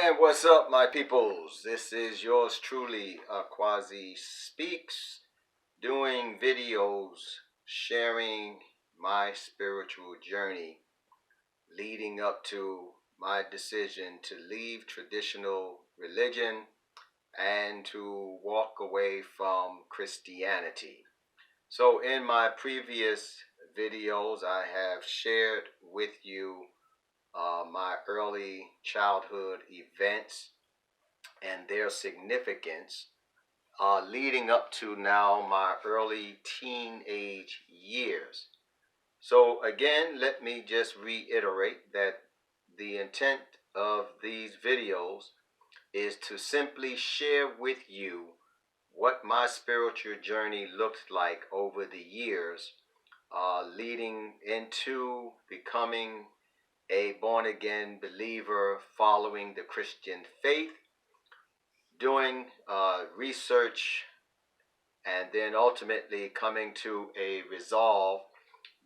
And what's up, my peoples? This is yours truly, Quasi Speaks, doing videos, sharing my spiritual journey leading up to my decision to leave traditional religion and to walk away from Christianity. So, in my previous videos, I have shared with you my early childhood events and their significance leading up to now my early teenage years. So, again, let me just reiterate that the intent of these videos is to simply share with you what my spiritual journey looked like over the years, leading into becoming a born again believer following the Christian faith, doing research, and then ultimately coming to a resolve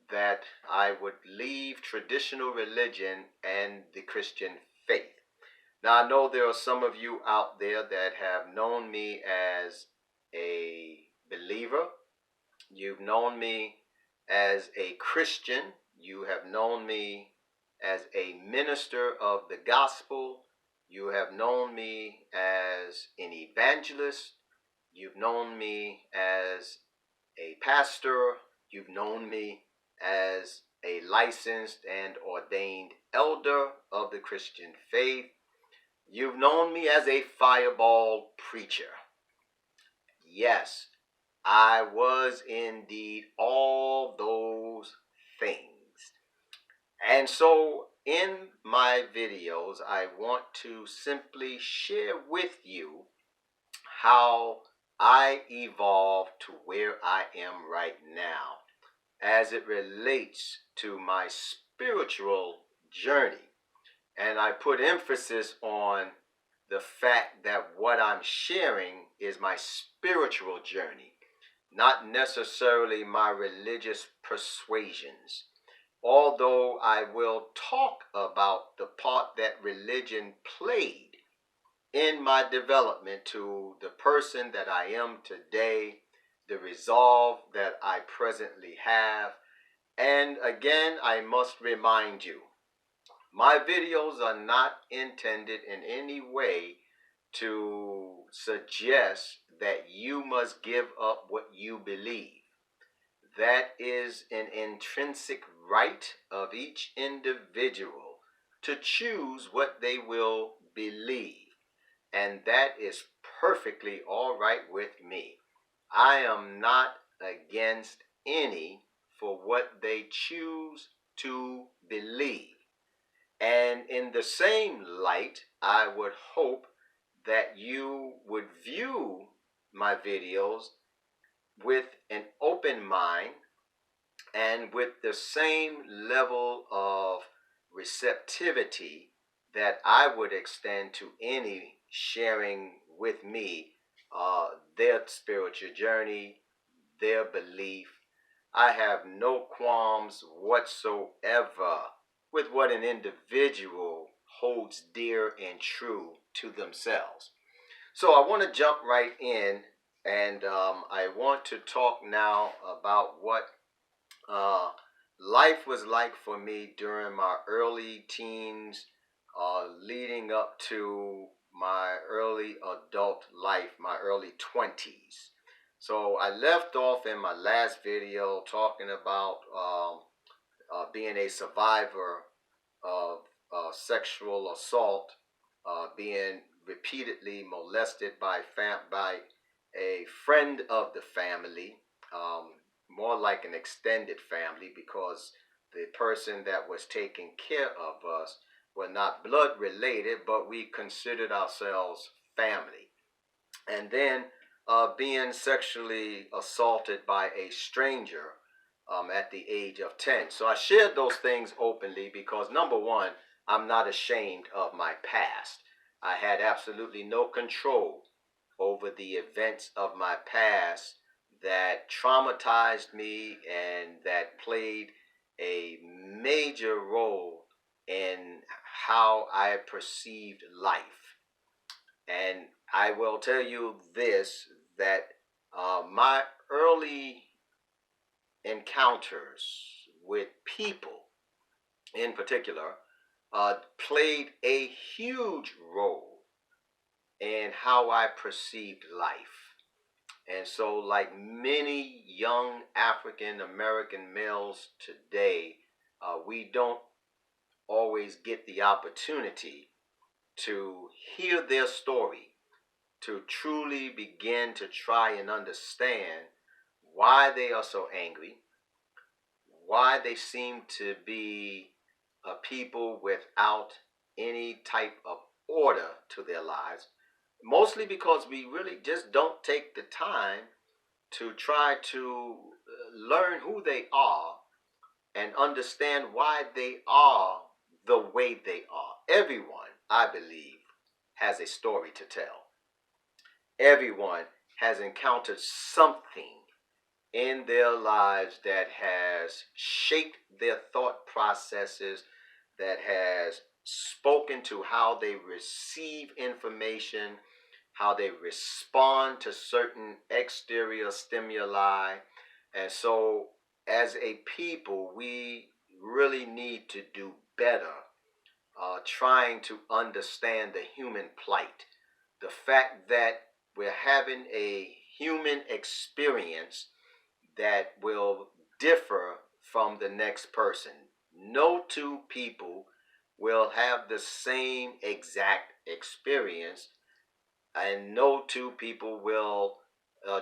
that I would leave traditional religion and the Christian faith. Now, I know there are some of you out there that have known me as a believer. You've known me as a Christian. You have known me as a minister of the gospel. You have known me as an evangelist. You've known me as a pastor. You've known me as a licensed and ordained elder of the Christian faith. You've known me as a fireball preacher. Yes, I was indeed all those things. And so in my videos, I want to simply share with you how I evolved to where I am right now as it relates to my spiritual journey. And I put emphasis on the fact that what I'm sharing is my spiritual journey, not necessarily my religious persuasions. Although I will talk about the part that religion played in my development to the person that I am today, the resolve that I presently have. And again, I must remind you, my videos are not intended in any way to suggest that you must give up what you believe. That is an intrinsic right of each individual to choose what they will believe. And that is perfectly all right with me. I am not against any for what they choose to believe. And in the same light, I would hope that you would view my videos with an open mind and with the same level of receptivity that I would extend to any sharing with me their spiritual journey, their belief. I have no qualms whatsoever with what an individual holds dear and true to themselves. So I want to jump right in, and I want to talk now about what life was like for me during my early teens, leading up to my early adult life, my early 20s. So I left off in my last video talking about being a survivor of sexual assault, being repeatedly molested by a friend of the family, more like an extended family, because the person that was taking care of us were not blood related, but we considered ourselves family. And then being sexually assaulted by a stranger at the age of 10. So I shared those things openly because, number one, I'm not ashamed of my past. I had absolutely no control over the events of my past that traumatized me and that played a major role in how I perceived life. And I will tell you this, that my early encounters with people in particular played a huge role in how I perceived life. And so, like many young African American males today, we don't always get the opportunity to hear their story, to truly begin to try and understand why they are so angry, why they seem to be a people without any type of order to their lives, mostly because we really just don't take the time to try to learn who they are and understand why they are the way they are. Everyone, I believe, has a story to tell. Everyone has encountered something in their lives that has shaped their thought processes, that has spoken to how they receive information, how they respond to certain exterior stimuli. And so, as a people, we really need to do better trying to understand the human plight. The fact that we're having a human experience that will differ from the next person. No two people will have the same exact experience, and no two people will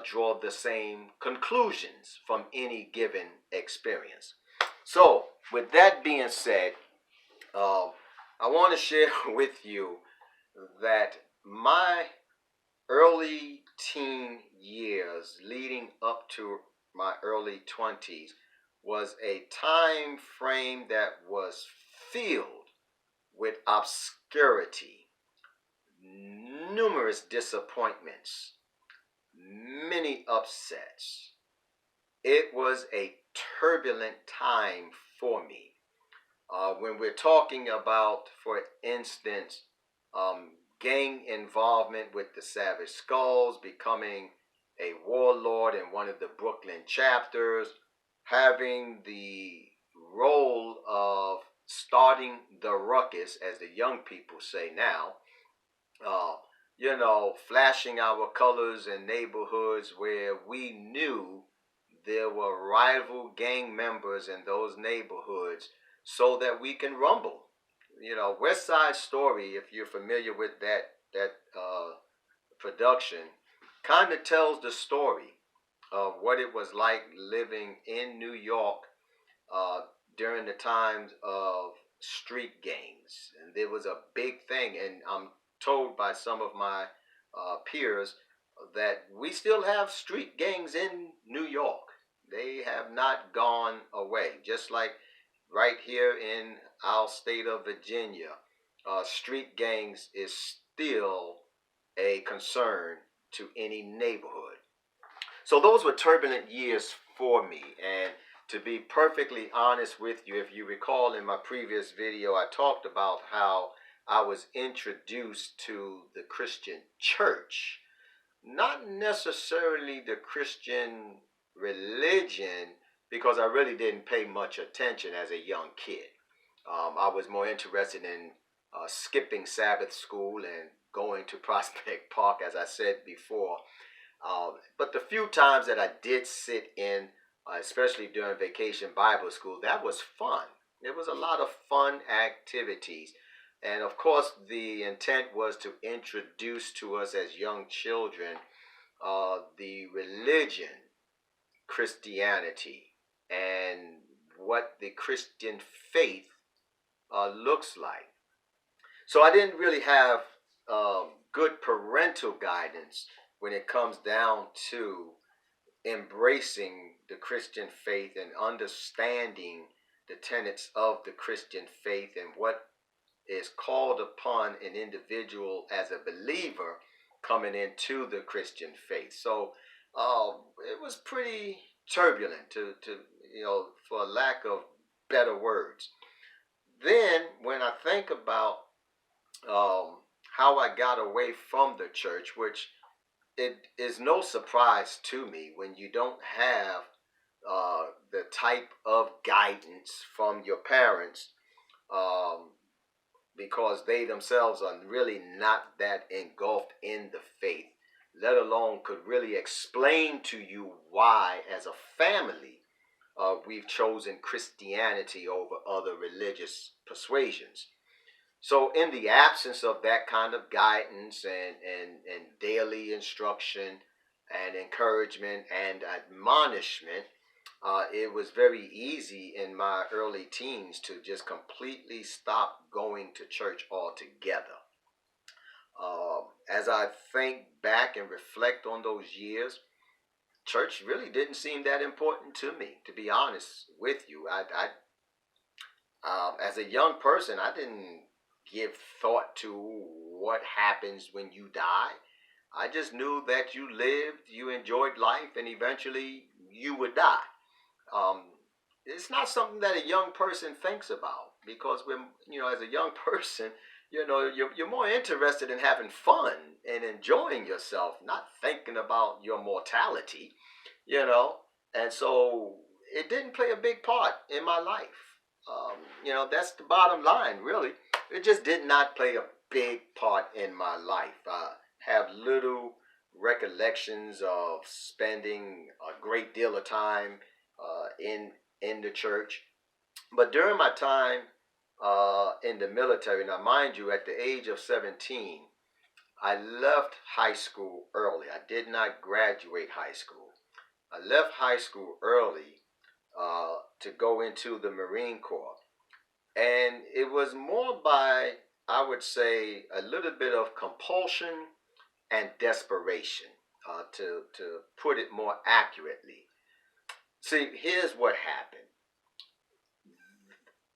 draw the same conclusions from any given experience. So, with that being said, uh, I want to share with you that my early teen years leading up to my early 20s was a time frame that was filled with obscurity, numerous disappointments, many upsets. It was a turbulent time for me. When we're talking about, for instance, um, gang involvement with the Savage Skulls, becoming a warlord in one of the Brooklyn chapters, having the role of starting the ruckus, as the young people say now, uh, flashing our colors in neighborhoods where we knew there were rival gang members in those neighborhoods so that we can rumble. West Side Story, if you're familiar with that production, kind of tells the story of what it was like living in New York uh, during the times of street gangs. And there was a big thing, and I'm told by some of my peers that we still have street gangs in New York. They have not gone away. Just like right here in our state of Virginia, street gangs is still a concern to any neighborhood. So those were turbulent years for me. And to be perfectly honest with you, if you recall in my previous video, I talked about how I was introduced to the Christian church. Not necessarily the Christian religion, because I really didn't pay much attention as a young kid. I was more interested in skipping Sabbath school and going to Prospect Park, as I said before. But the few times that I did sit in, especially during vacation Bible school, that was fun. It was a lot of fun activities. And of course, the intent was to introduce to us as young children the religion, Christianity, and what the Christian faith looks like. So I didn't really have good parental guidance when it comes down to embracing the Christian faith and understanding the tenets of the Christian faith and what is called upon an individual as a believer coming into the Christian faith. So it was pretty turbulent, for lack of better words. Then, when I think about um, how I got away from the church, which it is no surprise to me when you don't have the type of guidance from your parents, um, because they themselves are really not that engulfed in the faith, let alone could really explain to you why, as a family, we've chosen Christianity over other religious persuasions. So, in the absence of that kind of guidance and daily instruction and encouragement and admonishment, it was very easy in my early teens to just completely stop going to church altogether. As I think back and reflect on those years, church really didn't seem that important to me, to be honest with you. As a young person, I didn't give thought to what happens when you die. I just knew that you lived, you enjoyed life, and eventually you would die. Um, it's not something that a young person thinks about, because when as a young person, you're more interested in having fun and enjoying yourself, not thinking about your mortality. you know and so it didn't play a big part in my life. That's the bottom line, really. It just did not play a big part in my life. I have little recollections of spending a great deal of time in the church. But during my time in the military, now mind you, at the age of 17, I left high school early. I did not graduate high school. I left high school early to go into the Marine Corps. And it was more by, I would say, a little bit of compulsion and desperation, to put it more accurately. See, here's what happened.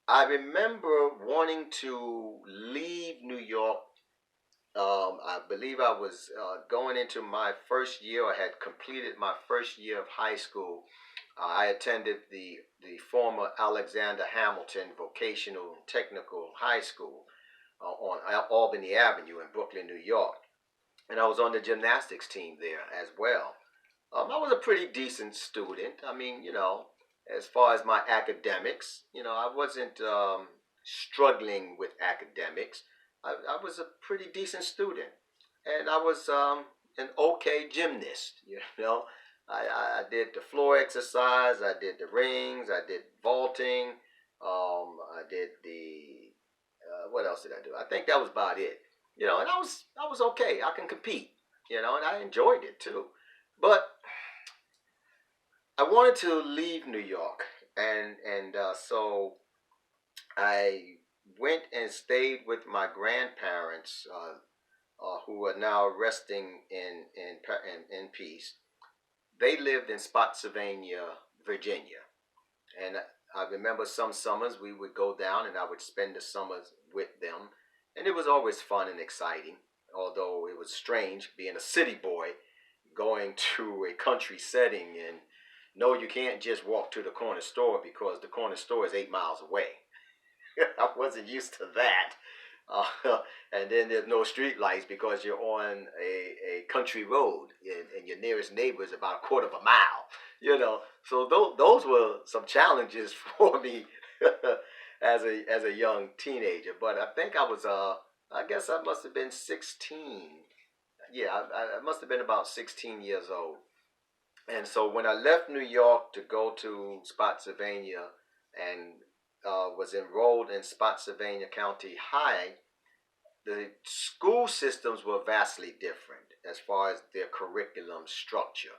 I remember wanting to leave New York. I believe I was going into my first year, or had completed my first year of high school. I attended the former Alexander Hamilton Vocational and Technical High School on Albany Avenue in Brooklyn, New York. And I was on the gymnastics team there as well. I was a pretty decent student. I mean, as far as my academics, I wasn't struggling with academics. I was a pretty decent student, and I was an okay gymnast. I did the floor exercise, I did the rings, I did vaulting, I did the what else did I do? I think that was about it. And I was okay. I can compete. And I enjoyed it too. But I wanted to leave New York, and so I went and stayed with my grandparents, who are now resting in peace. They lived in Spotsylvania, Virginia, and I remember some summers we would go down, and I would spend the summers with them, and it was always fun and exciting. Although it was strange being a city boy going to a country setting, and no, you can't just walk to the corner store because the corner store is 8 miles away. I wasn't used to that. Uh, and then there's no street lights because you're on a country road, and your nearest neighbor is about a quarter of a mile. So those were some challenges for me as a young teenager. But I think I guess I must have been 16. Yeah, I must have been about 16 years old. And so when I left New York to go to Spotsylvania, and was enrolled in Spotsylvania County High, the school systems were vastly different as far as their curriculum structure.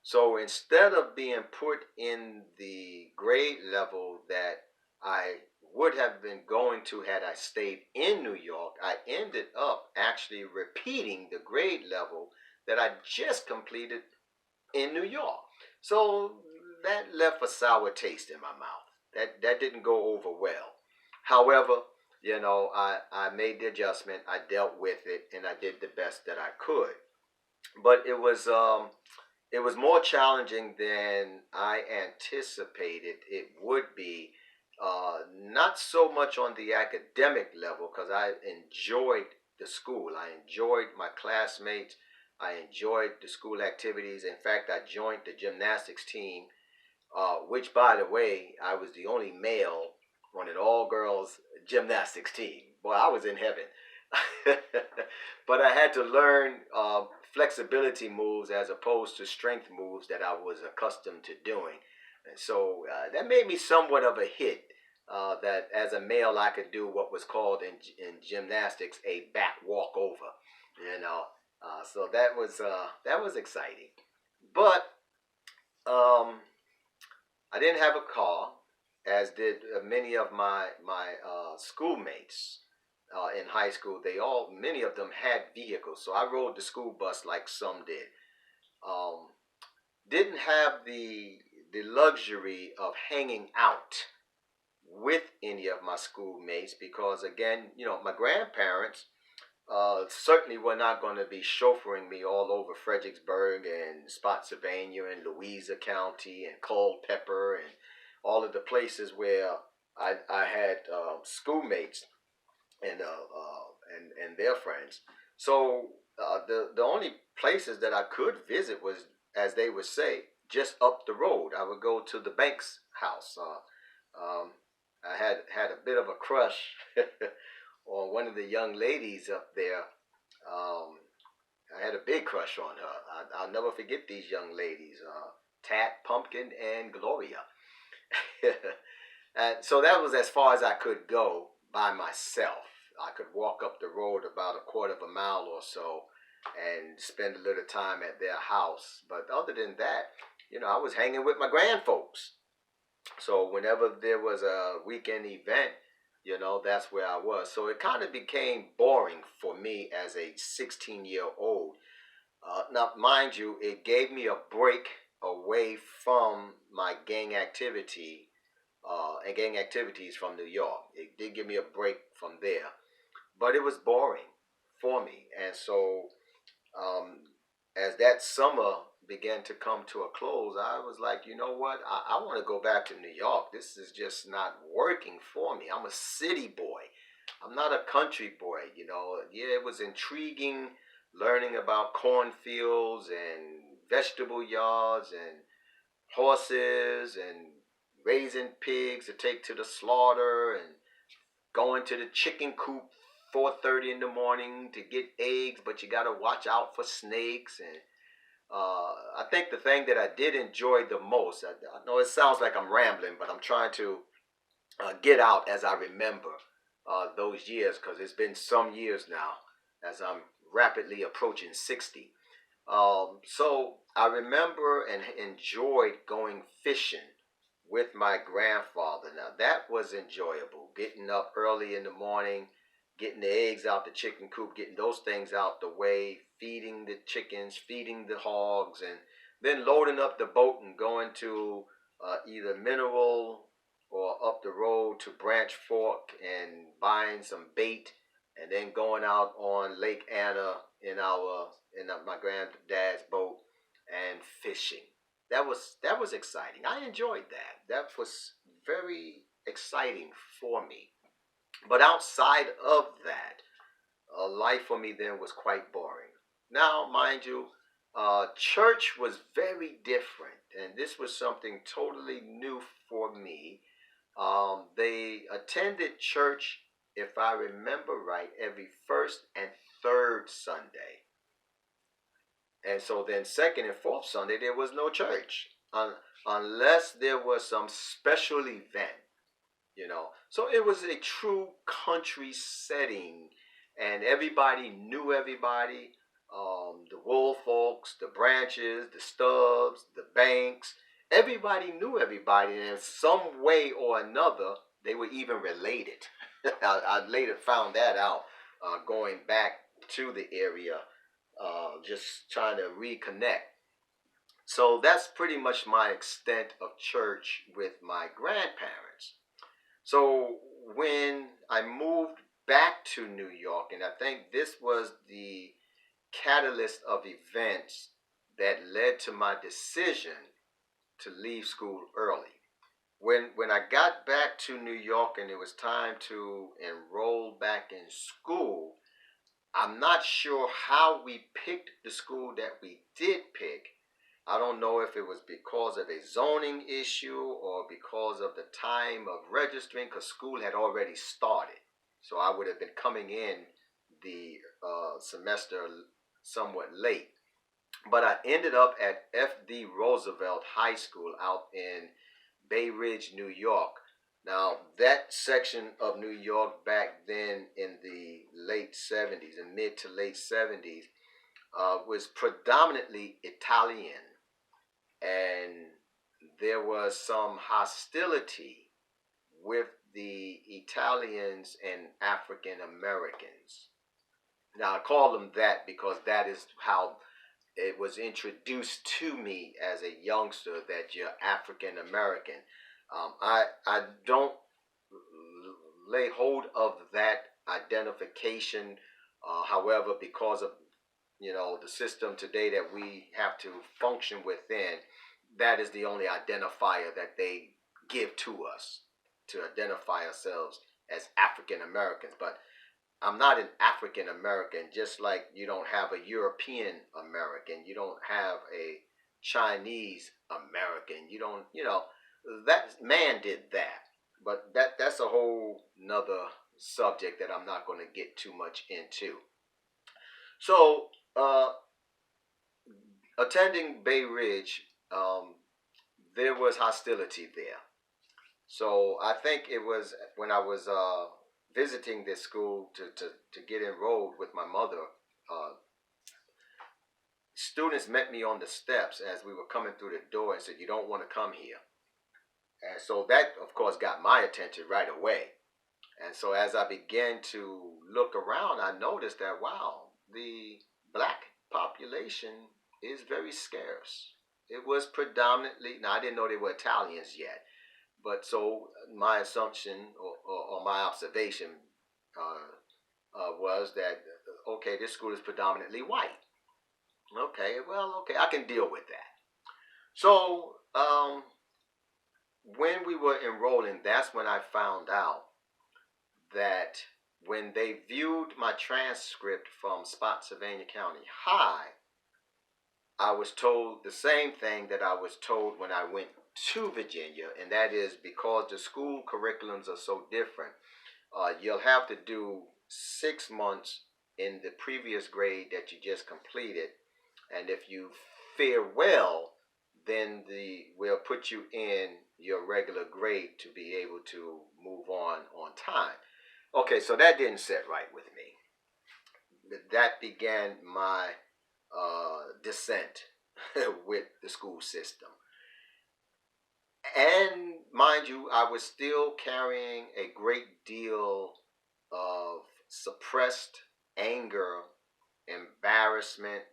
So instead of being put in the grade level that I would have been going to had I stayed in New York, I ended up actually repeating the grade level that I just completed in New York. So that left a sour taste in my mouth. That didn't go over well. However, I made the adjustment, I dealt with it, and I did the best that I could. But it was more challenging than I anticipated it would be. Not so much on the academic level, because I enjoyed the school. I enjoyed my classmates. I enjoyed the school activities. In fact, I joined the gymnastics team, which, by the way, I was the only male on an all-girls gymnastics team. Boy, I was in heaven. But I had to learn flexibility moves as opposed to strength moves that I was accustomed to doing. And so that made me somewhat of a hit. That as a male, I could do what was called in gymnastics a back walkover. You know, so that was exciting. But um, I didn't have a car, as did many of my schoolmates in high school. Many of them had vehicles, so I rode the school bus like some did. Um, didn't have the luxury of hanging out with any of my schoolmates because, again, my grandparents certainly were not going to be chauffeuring me all over Fredericksburg and Spotsylvania and Louisa County and Culpeper and all of the places where I had schoolmates and their friends. So the only places that I could visit was, as they would say, just up the road. I would go to the Banks house. I had a bit of a crush on one of the young ladies up there. Um, I had a big crush on her. I'll never forget these young ladies, Tat, Pumpkin, and Gloria. And so that was as far as I could go by myself. I could walk up the road about a quarter of a mile or so and spend a little time at their house. But other than that, I was hanging with my grandfolks. So whenever there was a weekend event, that's where I was. So it kind of became boring for me as a 16-year-old. Now, mind you, it gave me a break away from my gang activity and gang activities from New York. It did give me a break from there, but it was boring for me. And so, um, as that summer began to come to a close, I was like, you know what? I want to go back to New York. This is just not working for me. I'm a city boy. I'm not a country boy. Yeah, it was intriguing learning about cornfields and vegetable yards and horses and raising pigs to take to the slaughter and going to the chicken coop 4:30 in the morning to get eggs, but you got to watch out for snakes. And I think the thing that I did enjoy the most, I know it sounds like I'm rambling, but I'm trying to get out as I remember those years, because it's been some years now as I'm rapidly approaching 60. So I remember and enjoyed going fishing with my grandfather. Now that was enjoyable. Getting up early in the morning, getting the eggs out the chicken coop, getting those things out the way, feeding the chickens, feeding the hogs, and then loading up the boat and going to either Mineral or up the road to Branch Fork and buying some bait, and then going out on Lake Anna in my granddad's boat and fishing. That was exciting. I enjoyed that. That was very exciting for me. But outside of that, life for me then was quite boring. Now, mind you, church was very different, and this was something totally new for me. They attended church, if I remember right, every first and third Sunday. And so then second and fourth Sunday, there was no church unless there was some special event. So it was a true country setting, and everybody knew everybody. The Wool folks, the Branches, the Stubbs, the Banks, everybody knew everybody, and in some way or another, they were even related. I later found that out going back to the area, just trying to reconnect. So that's pretty much my extent of church with my grandparents. So when I moved back to New York, and I think this was the catalyst of events that led to my decision to leave school early. When I got back to New York and it was time to enroll back in school, I'm not sure how we picked the school that we did pick. I don't know if it was because of a zoning issue or because of the time of registering, because school had already started. So I would have been coming in the semester somewhat late. But I ended up at F.D. Roosevelt High School out in Bay Ridge, New York. Now, that section of New York back then in the late 70s and mid to late 70s was predominantly Italian. And there was some hostility with the Italians and African Americans. Now, I call them that because that is how it was introduced to me as a youngster that you're African American. I don't lay hold of that identification. However, because of the system today that we have to function within, that is the only identifier that they give to us to identify ourselves as African Americans. But I'm not an African American, just like you don't have a European American, you don't have a Chinese American, you don't, that man did that. But that's a whole nother subject that I'm not going to get too much into. So, attending Bay Ridge, there was hostility there. So I think it was when I was visiting this school to get enrolled with my mother. Uh, Students met me on the steps as we were coming through the door and said, "You don't want to come here." And so that, of course, got my attention right away. And so as I began to look around, I noticed that, wow, the black population is very scarce. It was predominantly, now I didn't know they were Italians yet, but so my assumption or my observation was that, okay, this school is predominantly white. Okay, well, okay, I can deal with that. So when we were enrolling, that's when I found out that when they viewed my transcript from Spotsylvania County High, I was told the same thing that I was told when I went to Virginia, and that is because the school curriculums are so different, you'll have to do 6 months in the previous grade that you just completed, and if you fare well, then we'll put you in your regular grade to be able to move on time. Okay, so that didn't sit right with me. That began my dissent with the school system. And mind you, I was still carrying a great deal of suppressed anger, embarrassment,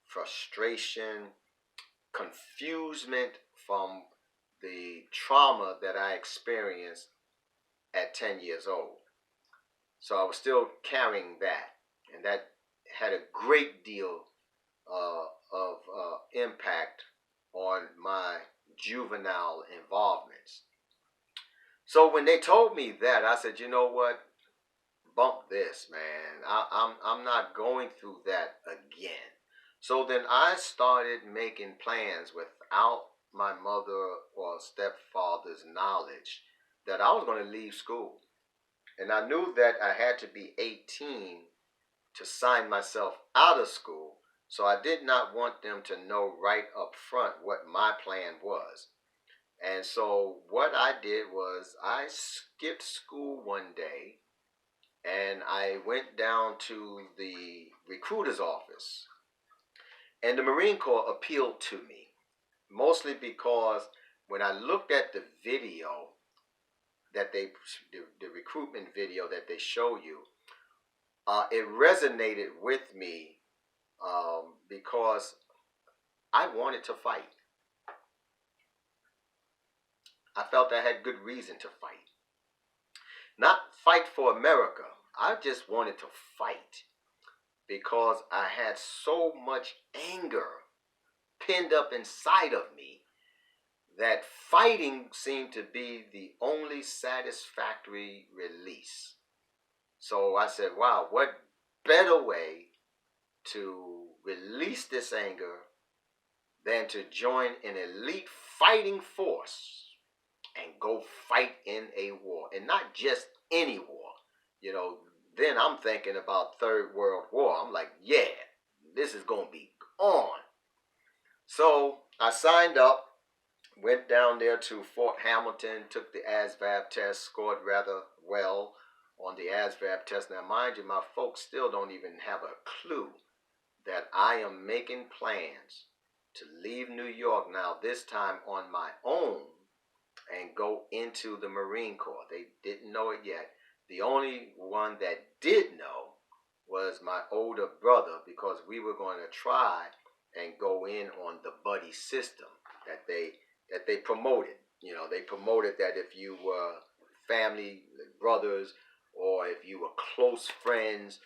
frustration, confusement from the trauma that I experienced at 10 years old. So I was still carrying that, and that had a great deal of impact on my juvenile involvements. So when they told me that, I said, you know what? Bump this, man. I'm not going through that again. So then I started making plans without my mother or stepfather's knowledge that I was going to leave school. And I knew that I had to be 18 to sign myself out of school. So I did not want them to know right up front what my plan was. And so what I did was I skipped school one day and I went down to the recruiter's office. And the Marine Corps appealed to me, mostly because when I looked at the video the recruitment video that they show you, it resonated with me because I wanted to fight. I felt I had good reason to fight. Not fight for America. I just wanted to fight because I had so much anger pinned up inside of me that fighting seemed to be the only satisfactory release. So I said, wow, what better way to release this anger than to join an elite fighting force and go fight in a war. And not just any war. You know, then I'm thinking about Third World War. I'm like, yeah, this is going to be on. So I signed up, went down there to Fort Hamilton, took the ASVAB test, scored rather well on the ASVAB test. Now, mind you, my folks still don't even have a clue that I am making plans to leave New York now, this time on my own, and go into the Marine Corps. They didn't know it yet. The only one that did know was my older brother, because we were going to try and go in on the buddy system that they promoted. You know, they promoted that if you were family brothers or if you were close friends,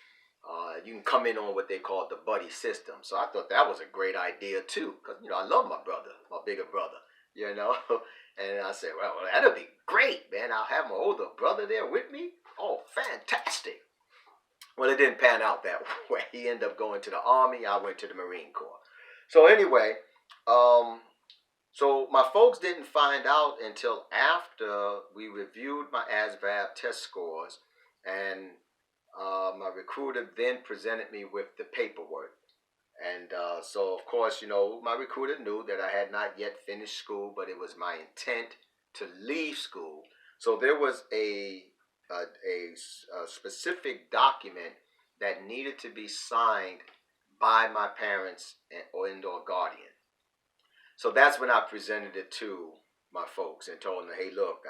you can come in on what they called the buddy system. So I thought that was a great idea too, because I love my brother, my bigger brother. And I said, well, that'll be great, man. I'll have my older brother there with me. Oh, fantastic. Well, it didn't pan out that way. He ended up going to the Army. I went to the Marine Corps. So anyway, so my folks didn't find out until after we reviewed my ASVAB test scores, and my recruiter then presented me with the paperwork. And so, of course, my recruiter knew that I had not yet finished school, but it was my intent to leave school. So there was a specific document that needed to be signed by my parents or guardian. So that's when I presented it to my folks and told them, hey, look,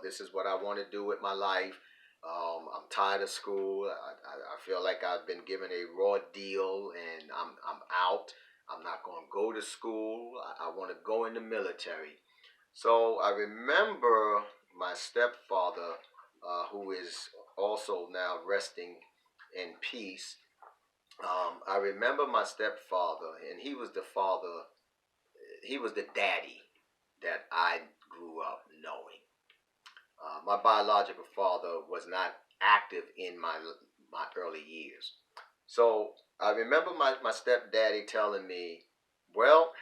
this is what I want to do with my life. I'm tired of school. I feel like I've been given a raw deal, and I'm out. I'm not going to go to school. I want to go in the military. So I remember my stepfather, who is also now resting in peace. I remember my stepfather, and he was the father. He was the daddy that I grew up knowing. My biological father was not active in my early years. So I remember my stepdaddy telling me, well,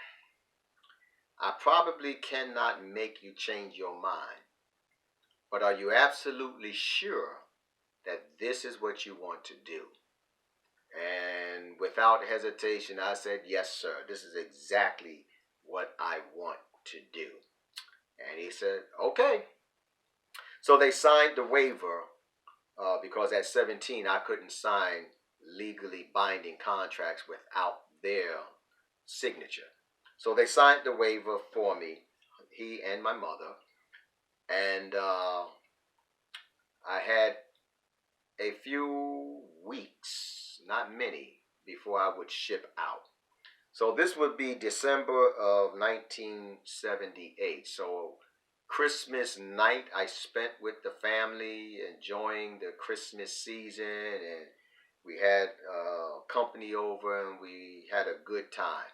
I probably cannot make you change your mind, but are you absolutely sure that this is what you want to do? And without hesitation, I said, yes, sir. This is exactly what I want to do. And he said, okay. So they signed the waiver, because at 17 I couldn't sign legally binding contracts without their signature. So they signed the waiver for me, he and my mother, and I had a few weeks, not many, before I would ship out. So this would be December of 1978. So Christmas night I spent with the family, enjoying the Christmas season, and we had company over, and we had a good time.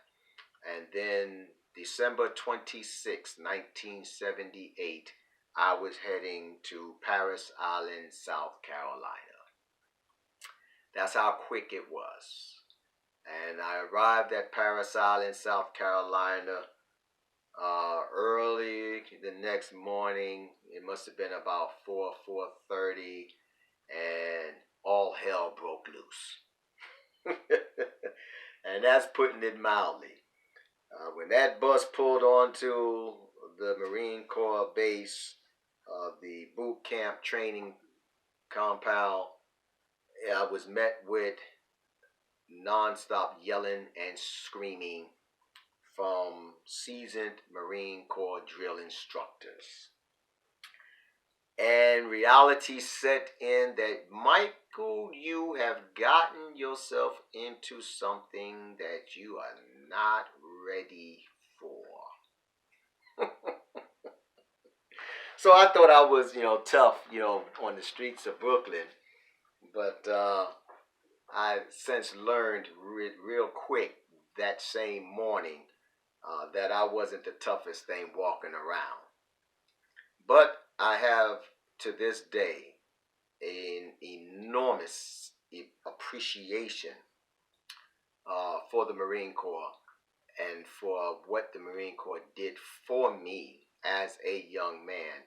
And then December 26, 1978, I was heading to Parris Island, South Carolina. That's how quick it was. And I arrived at Parris Island, South Carolina, early the next morning. It must have been about 4:30, and all hell broke loose. And that's putting it mildly. When that bus pulled onto the Marine Corps base, the boot camp training compound, I was met with nonstop yelling and screaming from seasoned Marine Corps drill instructors. And reality set in that, Michael, you have gotten yourself into something that you are not ready for. So I thought I was, tough, on the streets of Brooklyn. But I since learned real quick that same morning that I wasn't the toughest thing walking around. But I have, to this day, an enormous appreciation for the Marine Corps and for what the Marine Corps did for me as a young man,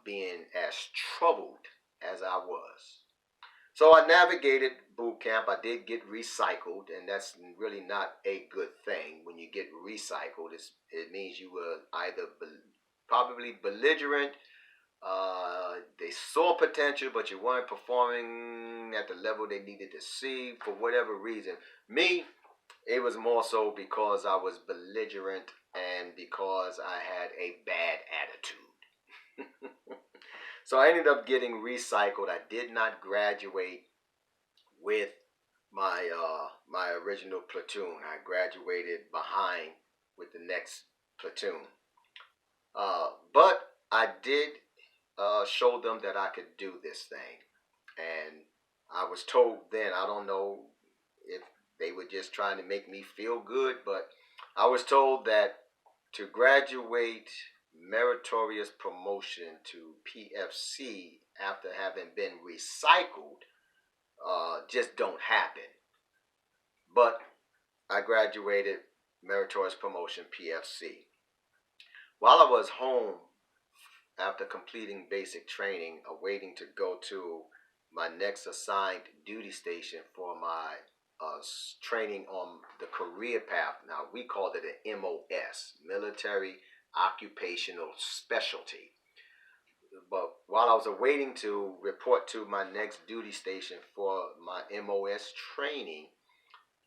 being as troubled as I was. So I navigated boot camp. I did get recycled, and that's really not a good thing. When you get recycled, it means you were either probably belligerent, they saw potential, but you weren't performing at the level they needed to see for whatever reason. Me, it was more so because I was belligerent and because I had a bad attitude. So I ended up getting recycled. I did not graduate with my original platoon. I graduated behind with the next platoon. But I did show them that I could do this thing. And I was told then, I don't know if they were just trying to make me feel good, but I was told that to graduate meritorious promotion to PFC after having been recycled just don't happen. But I graduated meritorious promotion PFC. While I was home after completing basic training, awaiting to go to my next assigned duty station for my training on the career path. Now, we called it an MOS, Military Occupational Specialty. But while I was awaiting to report to my next duty station for my MOS training,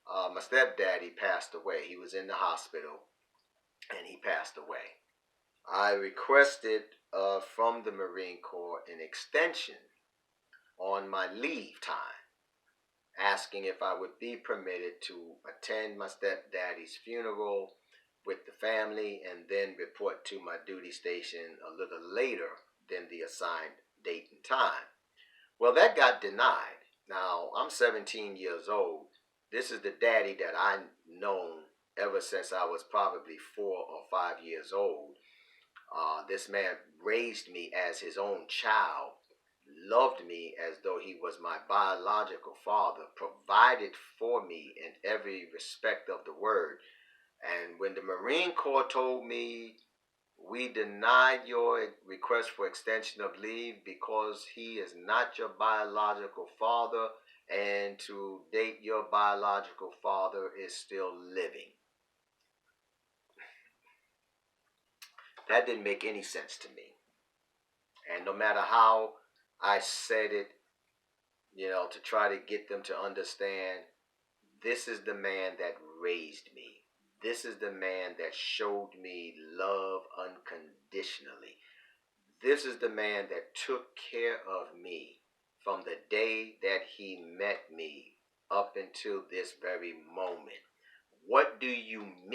my stepdaddy passed away. He was in the hospital and he passed away. I requested from the Marine Corps an extension on my leave time, asking if I would be permitted to attend my stepdaddy's funeral with the family and then report to my duty station a little later than the assigned date and time. Well, that got denied. Now, I'm 17 years old. This is the daddy that I've known ever since I was probably 4 or 5 years old. This man raised me as his own child, loved me as though he was my biological father, provided for me in every respect of the word. And when the Marine Corps told me, we denied your request for extension of leave because he is not your biological father, and to date your biological father is still living. That didn't make any sense to me. And no matter how I said it, to try to get them to understand, this is the man that raised me. This is the man that showed me love unconditionally. This is the man that took care of me from the day that he met me up until this very moment. What do you mean?